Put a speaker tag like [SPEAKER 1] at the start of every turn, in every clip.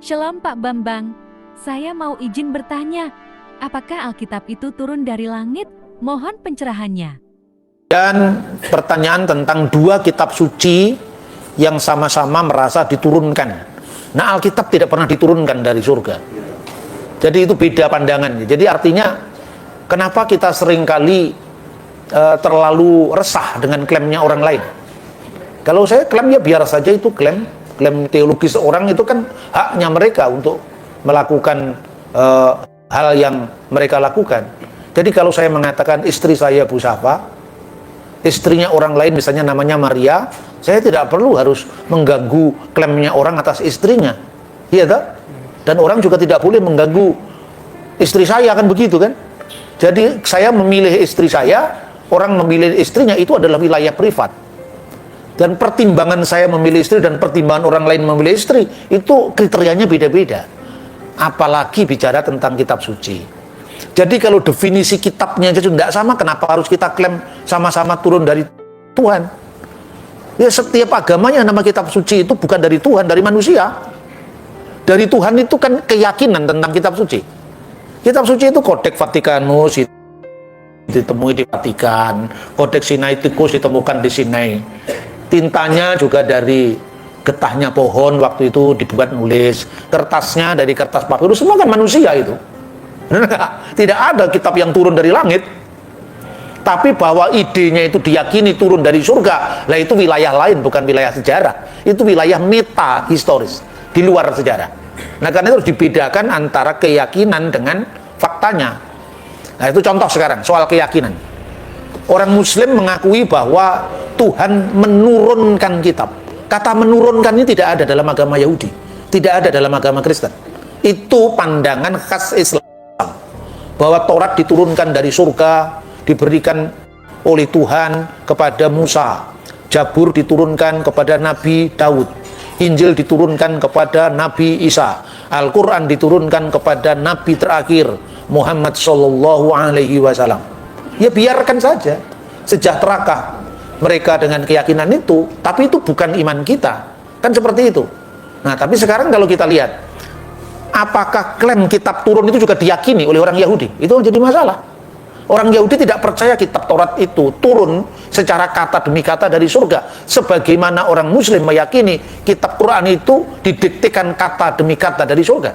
[SPEAKER 1] Shalom Pak Bambang, saya mau izin bertanya, apakah Alkitab itu turun dari langit? Mohon pencerahannya.
[SPEAKER 2] Dan pertanyaan tentang dua kitab suci yang sama-sama merasa diturunkan. Nah, Alkitab tidak pernah diturunkan dari surga. Jadi itu beda pandangan. Jadi artinya kenapa kita seringkali terlalu resah dengan klaimnya orang lain. Kalau saya klaim ya biar saja, itu klaim teologis orang, itu kan haknya mereka untuk melakukan hal yang mereka lakukan. Jadi kalau saya mengatakan istri saya Bu Safa, istrinya orang lain misalnya namanya Maria, saya tidak perlu harus mengganggu klaimnya orang atas istrinya, iya tak? Dan orang juga tidak boleh mengganggu istri saya, kan begitu kan? Jadi saya memilih istri saya, orang memilih istrinya, itu adalah wilayah privat. Dan pertimbangan saya memilih istri dan pertimbangan orang lain memilih istri, itu kriterianya beda-beda. Apalagi bicara tentang kitab suci. Jadi kalau definisi kitabnya aja tidak sama, kenapa harus kita klaim sama-sama turun dari Tuhan? Ya, setiap agamanya nama kitab suci itu bukan dari Tuhan, dari manusia. Dari Tuhan itu kan keyakinan tentang kitab suci. Kitab suci itu Kodeks Vatikanus ditemui di Vatikan, Kodeks Sinaiticus ditemukan di Sinai. Tintanya juga dari getahnya pohon waktu itu dibuat nulis, kertasnya dari kertas papirus, semua kan manusia itu. Tidak ada kitab yang turun dari langit. Tapi bahwa idenya itu diyakini turun dari surga, lah itu wilayah lain, bukan wilayah sejarah. Itu wilayah meta historis, di luar sejarah. Nah, karena itu harus dibedakan antara keyakinan dengan faktanya. Nah, itu contoh sekarang soal keyakinan. Orang Muslim mengakui bahwa Tuhan menurunkan kitab. Kata menurunkan ini tidak ada dalam agama Yahudi, tidak ada dalam agama Kristen. Itu pandangan khas Islam, bahwa Taurat diturunkan dari surga, diberikan oleh Tuhan kepada Musa, Zabur diturunkan kepada Nabi Daud, Injil diturunkan kepada Nabi Isa, Al-Quran diturunkan kepada Nabi terakhir Muhammad Sallallahu Alaihi Wasallam. Ya biarkan saja, sejahterakah mereka dengan keyakinan itu, tapi itu bukan iman kita, kan seperti itu. Nah, tapi sekarang kalau kita lihat, apakah klaim kitab turun itu juga diyakini oleh orang Yahudi? Itu jadi masalah. Orang Yahudi tidak percaya kitab Taurat itu turun secara kata demi kata dari surga, sebagaimana orang Muslim meyakini kitab Quran itu didiktekan kata demi kata dari surga.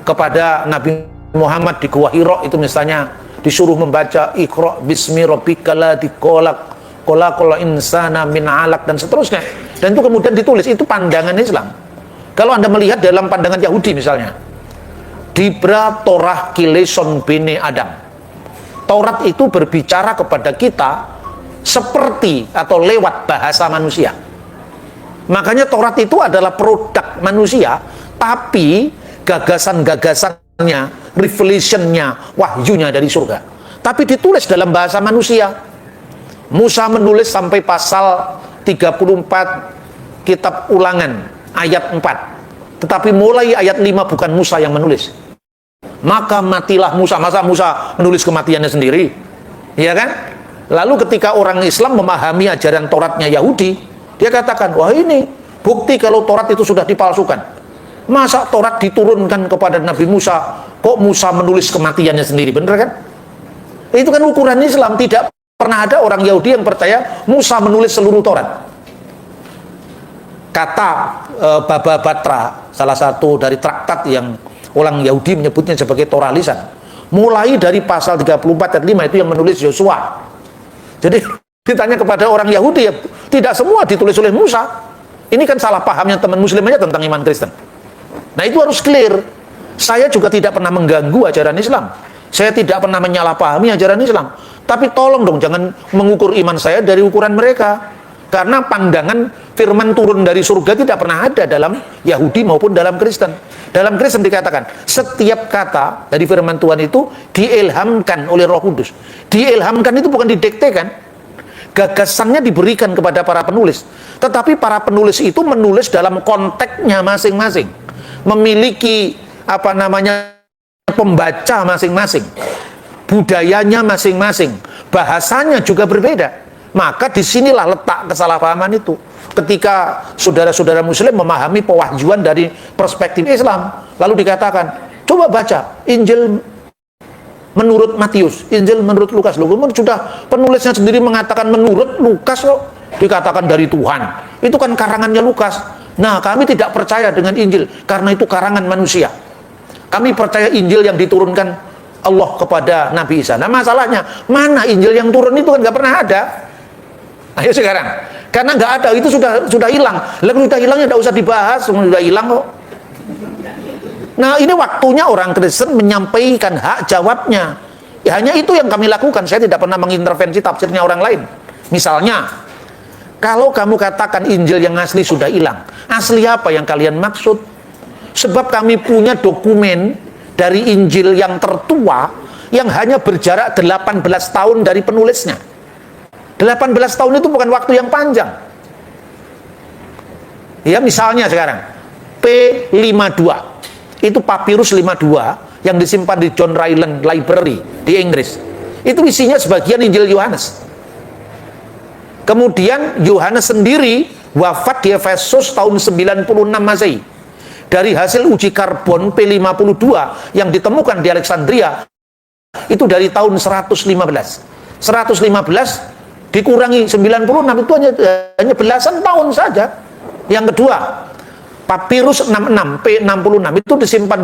[SPEAKER 2] Kepada Nabi Muhammad di Gua Hira itu misalnya disuruh membaca Iqra bismi rabbikal ladzi khalaq, khalaqal insana min 'alaq, dan seterusnya. Dan itu kemudian ditulis, itu pandangan Islam. Kalau Anda melihat dalam pandangan Yahudi misalnya, Dibra Torah Kileson Bene Adam. Taurat itu berbicara kepada kita seperti atau lewat bahasa manusia. Makanya Taurat itu adalah produk manusia, tapi gagasan-gagasannya, revelation-nya, wahyunya dari surga. Tapi ditulis dalam bahasa manusia. Musa menulis sampai pasal 34 kitab Ulangan ayat 4. Tetapi mulai ayat 5 bukan Musa yang menulis. Maka matilah Musa. Masa Musa menulis kematiannya sendiri? Iya kan? Lalu ketika orang Islam memahami ajaran Tauratnya Yahudi, dia katakan, wah ini bukti kalau Taurat itu sudah dipalsukan. Masa Taurat diturunkan kepada Nabi Musa, kok Musa menulis kematiannya sendiri? Bener kan? Itu kan ukuran Islam. Tidak pernah ada orang Yahudi yang percaya Musa menulis seluruh Taurat. Kata Baba Batra, salah satu dari traktat yang orang Yahudi menyebutnya sebagai Torah lisan, mulai dari pasal 34 ayat 5 itu yang menulis Yosua. Jadi ditanya kepada orang Yahudi, ya tidak semua ditulis oleh Musa. Ini kan salah pahamnya teman Muslim aja tentang iman Kristen. Nah, itu harus clear. Saya juga tidak pernah mengganggu ajaran Islam. Saya tidak pernah menyalahpahami ajaran Islam. Tapi tolong dong jangan mengukur iman saya dari ukuran mereka. Karena pandangan firman turun dari surga tidak pernah ada dalam Yahudi maupun dalam Kristen. Dalam Kristen dikatakan, setiap kata dari firman Tuhan itu diilhamkan oleh Roh Kudus. Diilhamkan itu bukan didiktekan. Gagasannya diberikan kepada para penulis. Tetapi para penulis itu menulis dalam konteksnya masing-masing. Memiliki pembaca masing-masing. Budayanya masing-masing. Bahasanya juga berbeda. Maka disinilah letak kesalahpahaman itu. ketika saudara-saudara muslim memahami pewahyuan dari perspektif Islam, lalu dikatakan, coba baca Injil menurut Matius, Injil menurut Lukas. Loh, sudah penulisnya sendiri mengatakan menurut Lukas kok dikatakan dari Tuhan. Itu kan karangannya Lukas. Nah, kami tidak percaya dengan Injil karena itu karangan manusia. Kami percaya Injil yang diturunkan Allah kepada Nabi Isa. Nah, masalahnya mana Injil yang turun itu kan nggak pernah ada. Ayo sekarang, karena nggak ada, itu sudah hilang. Lalu sudah hilangnya nggak usah dibahas, sudah hilang kok. Nah, ini waktunya orang Kristen menyampaikan hak jawabnya. Ya, hanya itu yang kami lakukan. Saya tidak pernah mengintervensi tafsirnya orang lain. Misalnya, kalau kamu katakan Injil yang asli sudah hilang, asli apa yang kalian maksud? Sebab kami punya dokumen dari Injil yang tertua yang hanya berjarak 18 tahun dari penulisnya. 18 tahun itu bukan waktu yang panjang. Ya, misalnya sekarang P52 itu papirus 52 yang disimpan di John Ryland Library di Inggris. Itu isinya sebagian Injil Yohanes. Kemudian Yohanes sendiri wafat di Efesus tahun 96 Masehi. Dari hasil uji karbon P52 yang ditemukan di Alexandria itu dari tahun 115 dikurangi 96 itu hanya belasan tahun saja. Yang kedua, papirus 66 P66 itu disimpan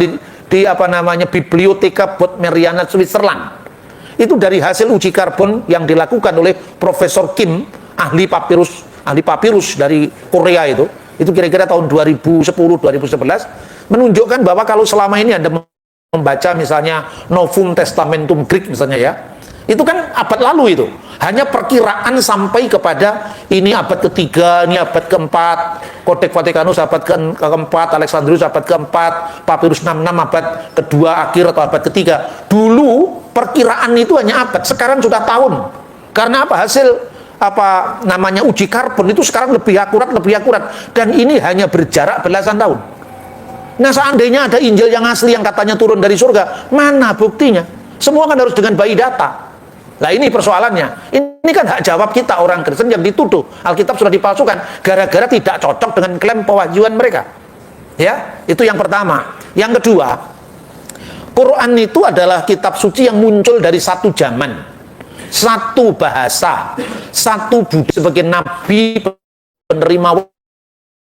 [SPEAKER 2] di apa namanya Bibliotheca Bodmeriana Switzerland. Itu dari hasil uji karbon yang dilakukan oleh Profesor Kim, ahli papirus dari Korea itu kira-kira tahun 2010-2011, menunjukkan bahwa kalau selama ini Anda membaca misalnya Novum Testamentum Greek misalnya ya, itu kan abad lalu itu hanya perkiraan sampai kepada ini abad ketiga, ini abad keempat, Codex Vaticanus abad keempat, Alexandrius abad keempat, Papyrus 66 abad kedua akhir atau abad ketiga. Dulu perkiraan itu hanya abad, sekarang sudah tahun. Karena apa? Hasil apa namanya uji karbon itu sekarang lebih akurat, dan ini hanya berjarak belasan tahun. Nah, seandainya ada Injil yang asli yang katanya turun dari surga, mana buktinya? Semua kan harus dengan bayi data. Nah, ini persoalannya. Ini kan hak jawab kita orang Kristen yang dituduh Alkitab sudah dipalsukan gara-gara tidak cocok dengan klaim pewahyuan mereka. Ya, itu yang pertama. Yang kedua, Quran itu adalah kitab suci yang muncul dari satu zaman, satu bahasa, satu budaya sebagai nabi penerima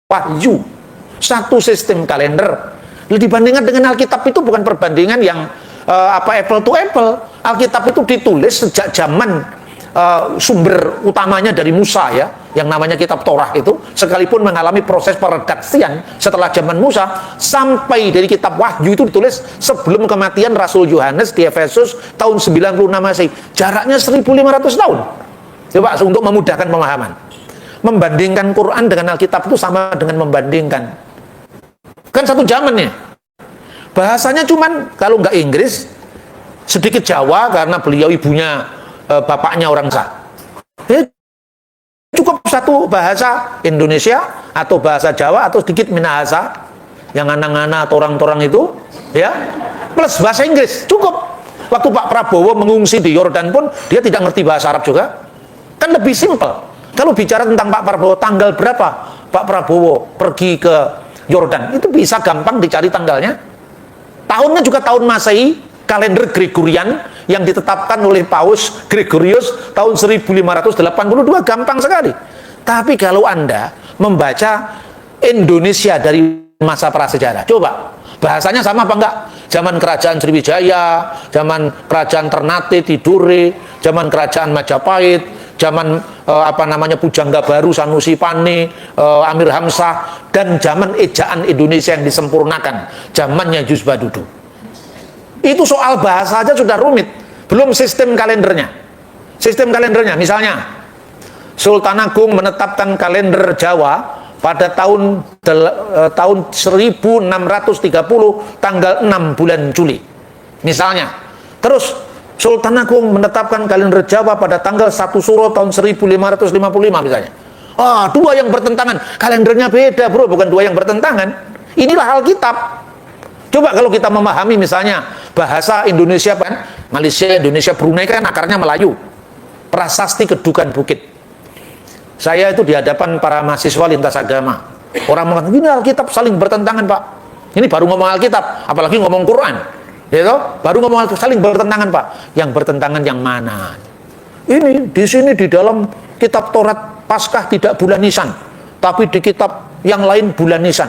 [SPEAKER 2] wahyu, satu sistem kalender. Dibandingkan dengan Alkitab itu bukan perbandingan yang apple to apple. Alkitab itu ditulis sejak zaman sumber utamanya dari Musa ya, yang namanya kitab Torah itu, sekalipun mengalami proses peredaksian setelah zaman Musa, sampai dari kitab Wahyu itu ditulis sebelum kematian Rasul Yohanes di Efesus tahun 96 Masehi. Jaraknya 1500 tahun. Coba untuk memudahkan pemahaman. Membandingkan Quran dengan Alkitab itu sama dengan membandingkan, kan satu zamannya. Bahasanya cuman kalau nggak Inggris, sedikit Jawa karena beliau ibunya bapaknya orang sah. Cukup satu bahasa Indonesia atau bahasa Jawa atau sedikit Minahasa yang anak-anak atau orang-orang itu ya, plus bahasa Inggris cukup. Waktu Pak Prabowo mengungsi di Yordan pun dia tidak ngerti bahasa Arab juga. Kan lebih simpel. Kalau bicara tentang Pak Prabowo, tanggal berapa Pak Prabowo pergi ke Yordan, itu bisa gampang dicari tanggalnya. Tahunnya juga tahun Masehi, kalender Gregorian yang ditetapkan oleh Paus Gregorius tahun 1582, gampang sekali. Tapi kalau Anda membaca Indonesia dari masa prasejarah, coba bahasanya sama apa enggak? Zaman kerajaan Sriwijaya, zaman kerajaan Ternate Tidore, zaman kerajaan Majapahit, zaman apa namanya Pujangga Baru Sanusi Pane, Amir Hamzah, dan zaman ejaan Indonesia yang disempurnakan, zamannya Yus Badudu. Itu soal bahasa aja sudah rumit, belum sistem kalendernya. Sistem kalendernya misalnya Sultan Agung menetapkan kalender Jawa pada tahun 1630 tanggal 6 bulan Juli misalnya. Terus Sultan Agung menetapkan kalender Jawa pada tanggal 1 Suro tahun 1555 misalnya. Dua yang bertentangan, kalendernya beda bro, bukan dua yang bertentangan. Inilah Alkitab. Coba kalau kita memahami misalnya bahasa Indonesia kan, Malaysia, Indonesia, Brunei kan akarnya Melayu. Prasasti Kedukan Bukit. Saya itu di hadapan para mahasiswa lintas agama. Orang mengatakan, ini Alkitab saling bertentangan, Pak. Ini baru ngomong Alkitab, apalagi ngomong Quran. Gitu? Baru ngomong Alkitab saling bertentangan, Pak. Yang bertentangan yang mana? Ini di sini di dalam kitab Taurat Paskah tidak bulan Nisan, tapi di kitab yang lain bulan Nisan.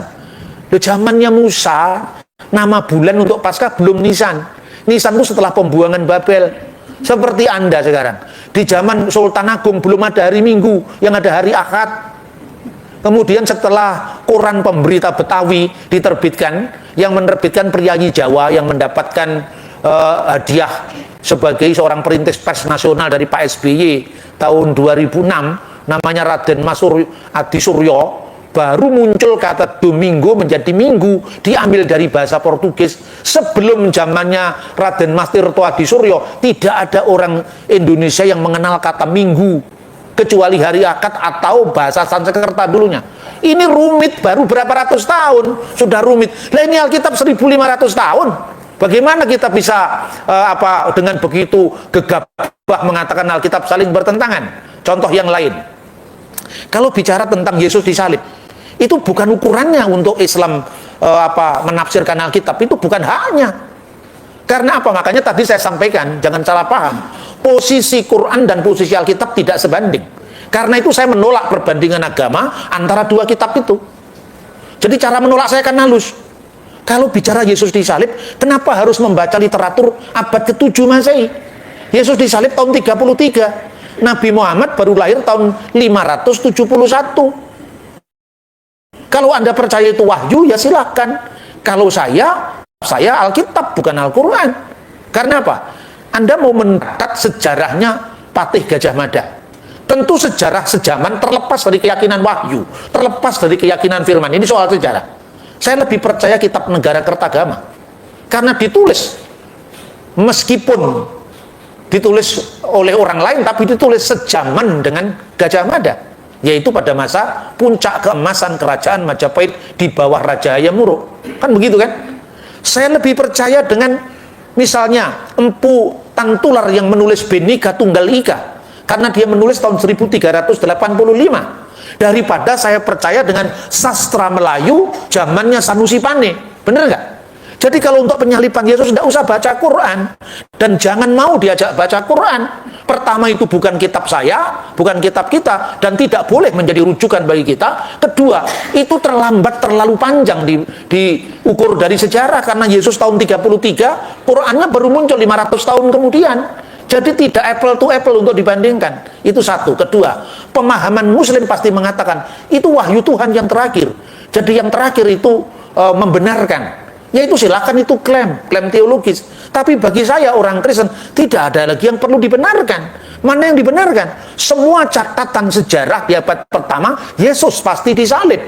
[SPEAKER 2] Di zamannya Musa, nama bulan untuk Paskah belum Nisan. Nisan itu setelah pembuangan Babel. Seperti Anda sekarang. Di zaman Sultan Agung belum ada hari Minggu, yang ada hari Ahad. Kemudian setelah koran pemberita Betawi diterbitkan, yang menerbitkan penyanyi Jawa yang mendapatkan hadiah sebagai seorang perintis pers nasional dari Pak SBY tahun 2006, namanya Raden Mas Adi Suryo, baru muncul kata Domingo menjadi Minggu, diambil dari bahasa Portugis. Sebelum zamannya Raden Mas Tirto Adi Suryo, tidak ada orang Indonesia yang mengenal kata Minggu, kecuali hari Akad atau bahasa Sanskerta dulunya. Ini rumit, baru berapa ratus tahun sudah rumit. Lah ini Alkitab 1500 tahun. Bagaimana kita bisa dengan begitu gegabah mengatakan Alkitab saling bertentangan? Contoh yang lain. Kalau bicara tentang Yesus disalib, itu bukan ukurannya untuk Islam menafsirkan Alkitab, itu bukan haknya. Karena apa? Makanya tadi saya sampaikan, jangan salah paham. Posisi Quran dan posisi Alkitab tidak sebanding. Karena itu saya menolak perbandingan agama antara dua kitab itu. Jadi cara menolak saya kan halus. Kalau bicara Yesus disalib, kenapa harus membaca literatur abad ke-7 Masehi? Yesus disalib tahun 33. Nabi Muhammad baru lahir tahun 571. Kalau Anda percaya itu wahyu, ya silahkan. Kalau saya Alkitab, bukan Al-Quran. Karena apa? Anda mau mencatat sejarahnya Patih Gajah Mada. Tentu sejarah sejaman terlepas dari keyakinan wahyu, terlepas dari keyakinan firman. Ini soal sejarah. Saya lebih percaya kitab Negara Kertagama. Karena ditulis, meskipun ditulis oleh orang lain, tapi ditulis sejaman dengan Gajah Mada, yaitu pada masa puncak keemasan kerajaan Majapahit di bawah Raja Hayam Wuruk. Kan begitu kan? Saya lebih percaya dengan misalnya Empu Tantular yang menulis Bhinneka Tunggal Ika, karena dia menulis tahun 1385, daripada saya percaya dengan sastra Melayu zamannya Sanusi Pane. Bener nggak? Jadi kalau untuk penyaliban Yesus tidak usah baca Quran, dan jangan mau diajak baca Quran. Pertama, itu bukan kitab saya, bukan kitab kita, dan tidak boleh menjadi rujukan bagi kita. Kedua, itu terlambat, terlalu panjang diukur dari sejarah, karena Yesus tahun 33, Qurannya baru muncul 500 tahun kemudian. Jadi tidak apple to apple untuk dibandingkan. Itu satu. Kedua, pemahaman Muslim pasti mengatakan itu wahyu Tuhan yang terakhir. Jadi yang terakhir itu membenarkan. Ya itu silakan, itu klaim teologis. Tapi bagi saya orang Kristen tidak ada lagi yang perlu dibenarkan. Mana yang dibenarkan? Semua catatan sejarah di abad pertama Yesus pasti disalib.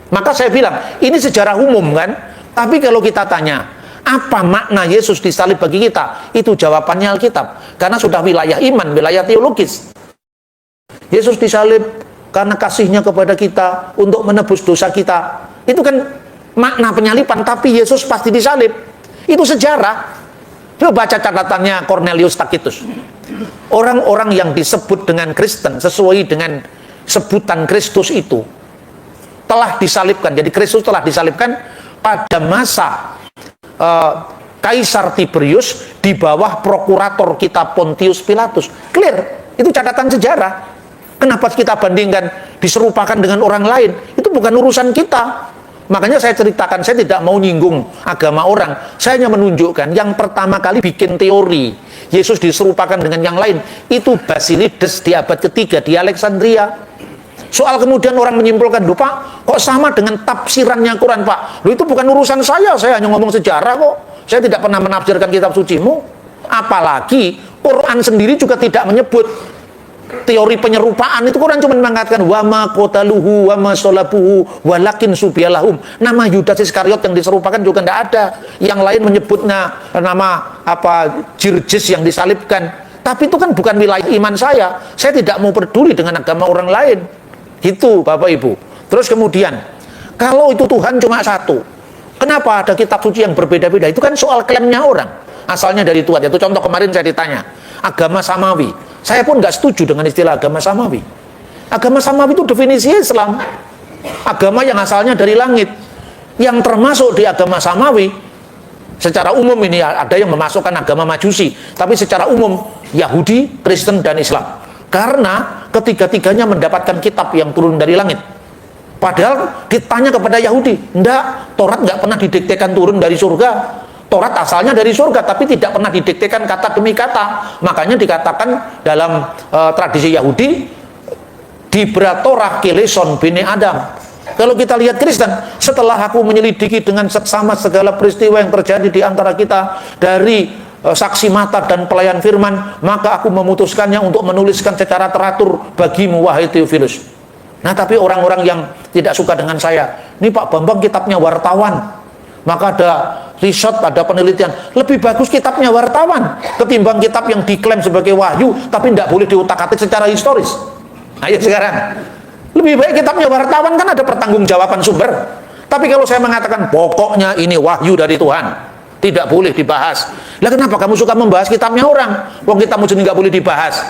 [SPEAKER 2] Maka saya bilang ini sejarah umum kan. Tapi kalau kita tanya, apa makna Yesus disalib bagi kita? Itu jawabannya Alkitab. Karena sudah wilayah iman, wilayah teologis. Yesus disalib karena kasihnya kepada kita untuk menebus dosa kita. Itu kan makna penyaliban, tapi Yesus pasti disalib. Itu sejarah. Coba baca catatannya Cornelius Tacitus. Orang-orang yang disebut dengan Kristen sesuai dengan sebutan Kristus itu telah disalibkan. Jadi Kristus telah disalibkan pada masa Kaisar Tiberius di bawah prokurator kita Pontius Pilatus. Clear, itu catatan sejarah. Kenapa kita bandingkan, diserupakan dengan orang lain? Itu bukan urusan kita. Makanya saya ceritakan, saya tidak mau nyinggung agama orang. Saya hanya menunjukkan yang pertama kali bikin teori Yesus diserupakan dengan yang lain itu Basilides di abad ketiga di Alexandria. Soal kemudian orang menyimpulkan, loh Pak, kok sama dengan tafsirannya Quran Pak? Loh itu bukan urusan saya hanya ngomong sejarah kok. Saya tidak pernah menafsirkan kitab sucimu. Apalagi Quran sendiri juga tidak menyebut teori penyerupaan. Itu Quran cuma mengatakan wa ma qataluhu wa ma salabuhu walakin subiyalahum. Nama Yudas Iskariot yang diserupakan juga tidak ada. Yang lain menyebutnya nama Jirjis yang disalibkan. Tapi itu kan bukan wilayah iman saya. Saya tidak mau peduli dengan agama orang lain. Itu Bapak Ibu. Terus kemudian, kalau itu Tuhan cuma satu, kenapa ada kitab suci yang berbeda-beda? Itu kan soal klaimnya orang. Asalnya dari Tuhan. Itu contoh kemarin saya ditanya, agama samawi. Saya pun nggak setuju dengan istilah agama samawi. Agama samawi itu definisi Islam. Agama yang asalnya dari langit. Yang termasuk di agama samawi, secara umum ini ada yang memasukkan agama Majusi, tapi secara umum Yahudi, Kristen, dan Islam. Karena ketiga-tiganya mendapatkan kitab yang turun dari langit. Padahal ditanya kepada Yahudi, enggak, Taurat enggak pernah didiktekan turun dari surga. Taurat asalnya dari surga, tapi tidak pernah didiktekan kata demi kata. Makanya dikatakan dalam tradisi Yahudi, Dibra Torah Keleson Bini Adam. Kalau kita lihat Kristen, setelah aku menyelidiki dengan seksama segala peristiwa yang terjadi di antara kita, dari saksi mata dan pelayan firman, maka aku memutuskannya untuk menuliskan secara teratur bagimu, wahai Theophilus. Nah, tapi orang-orang yang tidak suka dengan saya, ini Pak Bambang kitabnya wartawan, maka ada riset, ada penelitian, lebih bagus kitabnya wartawan ketimbang kitab yang diklaim sebagai wahyu tapi tidak boleh diutak-atik secara historis. Ayo sekarang, lebih baik kitabnya wartawan, kan ada pertanggungjawaban sumber. Tapi kalau saya mengatakan pokoknya ini wahyu dari Tuhan, tidak boleh dibahas. Lah kenapa kamu suka membahas kitabnya orang? Wong kitabmu sendiri nggak boleh dibahas.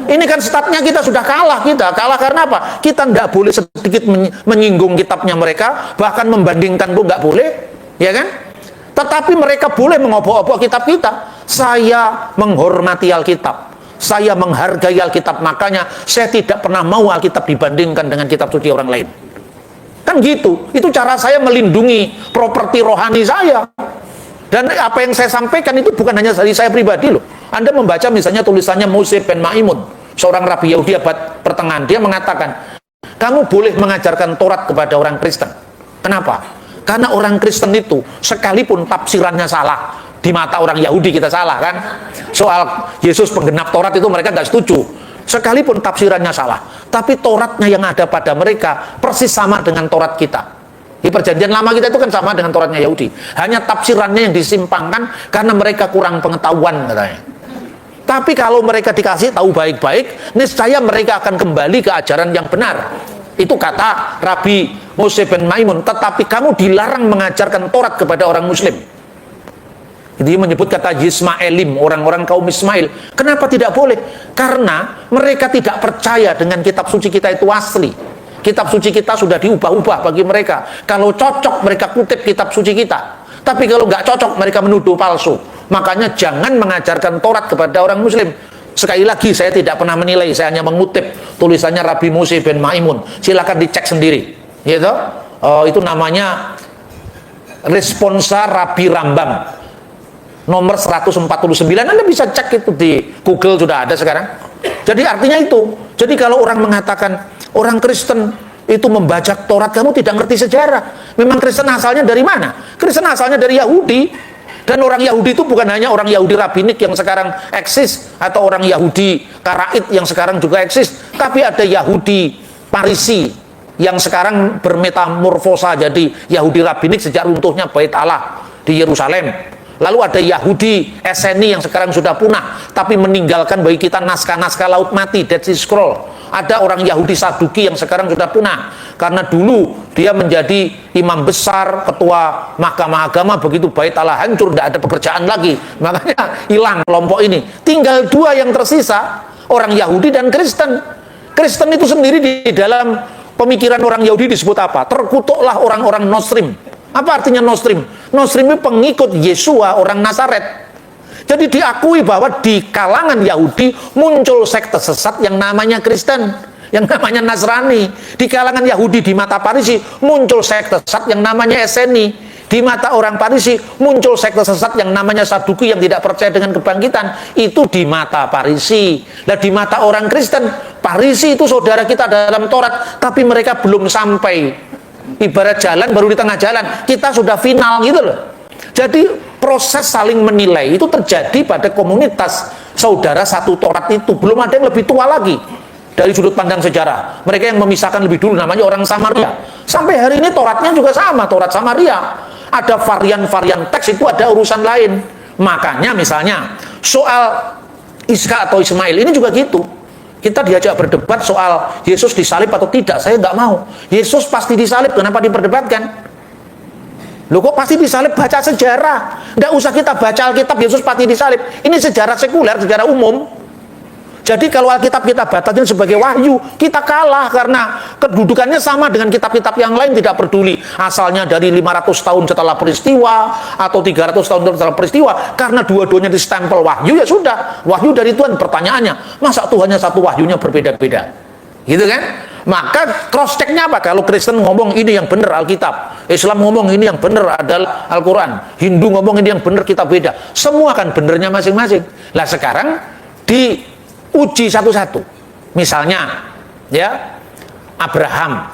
[SPEAKER 2] Ini kan statnya kita sudah kalah. Kita kalah karena apa? Kita nggak boleh sedikit menyinggung kitabnya mereka, bahkan membandingkan pun nggak boleh, ya kan? Tetapi mereka boleh mengobok-obok kitab kita. Saya menghormati Alkitab, saya menghargai Alkitab, makanya saya tidak pernah mau Alkitab dibandingkan dengan kitab suci orang lain. Kan gitu. Itu cara saya melindungi properti rohani saya. Dan apa yang saya sampaikan itu bukan hanya dari saya pribadi loh. Anda membaca misalnya tulisannya Moshe ben Maimun, seorang rabi Yahudi abad pertengahan. Dia mengatakan, kamu boleh mengajarkan Taurat kepada orang Kristen. Kenapa? Karena orang Kristen itu sekalipun tafsirannya salah, di mata orang Yahudi kita salah kan, soal Yesus penggenap Taurat itu mereka nggak setuju. Sekalipun tafsirannya salah, tapi Tauratnya yang ada pada mereka persis sama dengan Taurat kita. Di perjanjian lama kita itu kan sama dengan Tauratnya Yahudi, hanya tafsirannya yang disimpangkan karena mereka kurang pengetahuan katanya. Tapi kalau mereka dikasih tahu baik-baik, niscaya mereka akan kembali ke ajaran yang benar. Itu kata Rabi Moshe ben Maimun. Tetapi kamu dilarang mengajarkan Taurat kepada orang Muslim. Dia menyebut kata Yismaelim, orang-orang kaum Ismail. Kenapa tidak boleh? Karena mereka tidak percaya dengan kitab suci kita itu asli. Kitab suci kita sudah diubah-ubah bagi mereka. Kalau cocok mereka kutip kitab suci kita. Tapi kalau nggak cocok mereka menuduh palsu. Makanya jangan mengajarkan Taurat kepada orang Muslim. Sekali lagi saya tidak pernah menilai, saya hanya mengutip tulisannya Rabi Moshe ben Maimun. Silakan dicek sendiri. Gitu? Itu namanya Responsa Rabi Rambam. Nomor 149, Anda bisa cek itu di Google, sudah ada sekarang. Jadi artinya itu. Jadi kalau orang mengatakan orang Kristen itu membaca Taurat, kamu tidak ngerti sejarah. Memang Kristen asalnya dari mana? Kristen asalnya dari Yahudi. Dan orang Yahudi itu bukan hanya orang Yahudi Rabinik yang sekarang eksis, atau orang Yahudi Karaid yang sekarang juga eksis, tapi ada Yahudi Parisi yang sekarang bermetamorfosa jadi Yahudi Rabinik sejak runtuhnya Bait Allah di Yerusalem. Lalu ada Yahudi Eseni yang sekarang sudah punah, tapi meninggalkan bagi kita naskah-naskah Laut Mati, Dead Sea Scroll. Ada orang Yahudi Saduki yang sekarang sudah punah, karena dulu dia menjadi imam besar, ketua mahkamah agama, begitu Bait Allah hancur, tidak ada pekerjaan lagi, makanya hilang kelompok ini. Tinggal dua yang tersisa, orang Yahudi dan Kristen. Kristen itu sendiri di dalam pemikiran orang Yahudi disebut apa? Terkutuklah orang-orang Nostrim. Apa artinya Nostrim? Nostrim itu pengikut Yesua, orang Nazaret. Jadi diakui bahwa di kalangan Yahudi muncul sekte sesat yang namanya Kristen, yang namanya Nasrani. Di kalangan Yahudi di mata Parisi muncul sekte sesat yang namanya Eseni. Di mata orang Parisi muncul sekte sesat yang namanya Saduki yang tidak percaya dengan kebangkitan. Itu di mata Parisi. Nah, di mata orang Kristen, Parisi itu saudara kita dalam Taurat, tapi mereka belum sampai. Ibarat jalan baru di tengah jalan, kita sudah final gitu loh. Jadi proses saling menilai itu terjadi pada komunitas saudara satu Taurat itu. Belum ada yang lebih tua lagi dari sudut pandang sejarah. Mereka yang memisahkan lebih dulu namanya orang Samaria. Sampai hari ini Tauratnya juga sama, Taurat Samaria. Ada varian-varian teks, itu ada urusan lain. Makanya misalnya soal Iska atau Ismail ini juga gitu. Kita diajak berdebat soal Yesus disalib atau tidak, saya nggak mau. Yesus pasti disalib, kenapa diperdebatkan? Loh kok pasti disalib? Baca sejarah. Nggak usah kita baca Alkitab, Yesus pasti disalib. Ini sejarah sekuler, sejarah umum. Jadi kalau Alkitab kita batasin sebagai wahyu, kita kalah karena kedudukannya sama dengan kitab-kitab yang lain, tidak peduli asalnya dari 500 tahun setelah peristiwa atau 300 tahun setelah peristiwa, karena dua-duanya distempel wahyu, ya sudah, wahyu dari Tuhan. Pertanyaannya, masa Tuhannya satu, wahyunya berbeda-beda? Gitu kan? Maka cross checknya apa? Kalau Kristen ngomong ini yang benar Alkitab, Islam ngomong ini yang benar adalah Al-Quran, Hindu ngomong ini yang benar, kita beda. Semua kan benernya masing-masing. Lah sekarang diuji satu-satu. Misalnya ya, Abraham,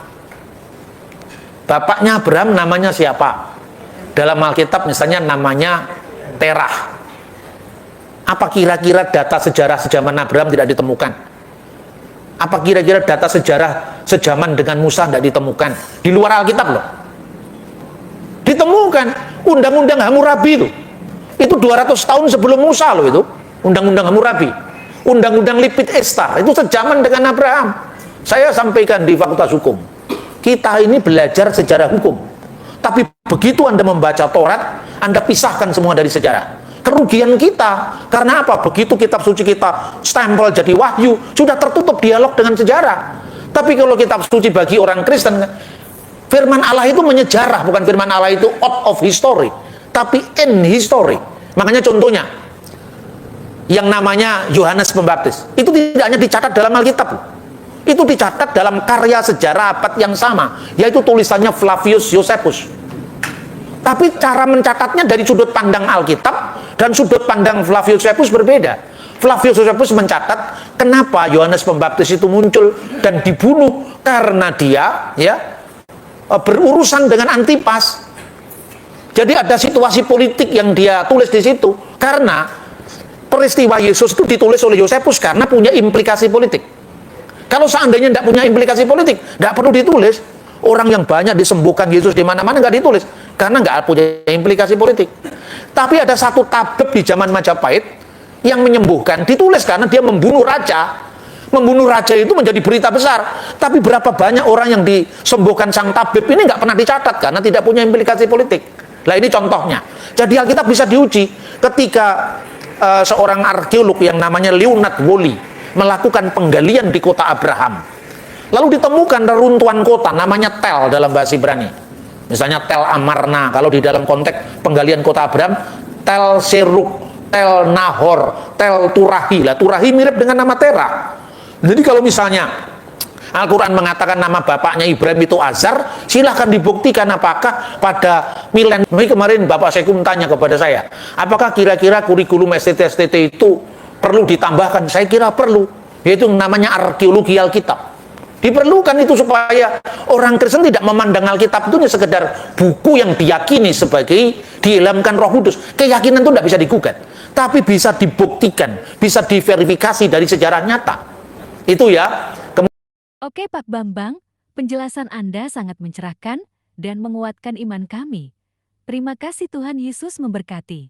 [SPEAKER 2] bapaknya Abraham namanya siapa? Dalam Alkitab misalnya namanya Terah. Apa kira-kira data sejarah sejaman Abraham tidak ditemukan? Apa kira-kira data sejarah sejaman dengan Musa tidak ditemukan? Di luar Alkitab loh. Ditemukan. Undang-undang Hammurabi itu 200 tahun sebelum Musa loh itu. Undang-undang Hammurabi. Undang-undang Lipit Estar itu sejaman dengan Abraham. Saya sampaikan di Fakultas Hukum. Kita ini belajar sejarah hukum. Tapi begitu Anda membaca Taurat, Anda pisahkan semua dari sejarah. Kerugian kita, karena apa? Begitu kitab suci kita stempel jadi wahyu, sudah tertutup dialog dengan sejarah. Tapi kalau kitab suci bagi orang Kristen, firman Allah itu menyejarah, bukan firman Allah itu out of history, tapi in history. Makanya contohnya, yang namanya Yohanes Pembaptis, itu tidak hanya dicatat dalam Alkitab, itu dicatat dalam karya sejarah abad yang sama, yaitu tulisannya Flavius Josephus. Tapi cara mencatatnya dari sudut pandang Alkitab dan sudut pandang Flavius Josephus berbeda. Flavius Josephus mencatat kenapa Yohanes Pembaptis itu muncul dan dibunuh karena dia berurusan dengan Antipas. Jadi ada situasi politik yang dia tulis di situ, karena peristiwa Yesus itu ditulis oleh Josephus karena punya implikasi politik. Kalau seandainya tidak punya implikasi politik, tidak perlu ditulis. Orang yang banyak disembuhkan Yesus di mana-mana nggak ditulis karena nggak punya implikasi politik. Tapi ada satu tabib di zaman Majapahit yang menyembuhkan, ditulis karena dia membunuh raja. Membunuh raja itu menjadi berita besar. Tapi berapa banyak orang yang disembuhkan sang tabib ini nggak pernah dicatat karena tidak punya implikasi politik. Nah ini contohnya. Jadi Alkitab bisa diuji ketika seorang arkeolog yang namanya Leonard Woolley melakukan penggalian di kota Abraham. Lalu ditemukan reruntuhan kota namanya Tel dalam bahasa Ibrani. Misalnya Tel Amarna, kalau di dalam konteks penggalian kota Abraham, Tel Seruk, Tel Nahor, Tel Turahi. Lah Turahi mirip dengan nama Terah. Jadi kalau misalnya Al-Quran mengatakan nama bapaknya Ibrahim itu Azar, silahkan dibuktikan apakah pada milenium. Kemarin Bapak Sekum tanya kepada saya, apakah kira-kira kurikulum STT itu perlu ditambahkan? Saya kira perlu, yaitu namanya arkeologi Alkitab. Diperlukan itu supaya orang Kristen tidak memandang Alkitab itu hanya sekedar buku yang diyakini sebagai diilhamkan Roh Kudus. Keyakinan itu tidak bisa digugat, tapi bisa dibuktikan, bisa diverifikasi dari sejarah nyata. Itu ya.
[SPEAKER 1] Oke Pak Bambang, penjelasan Anda sangat mencerahkan dan menguatkan iman kami. Terima kasih, Tuhan Yesus memberkati.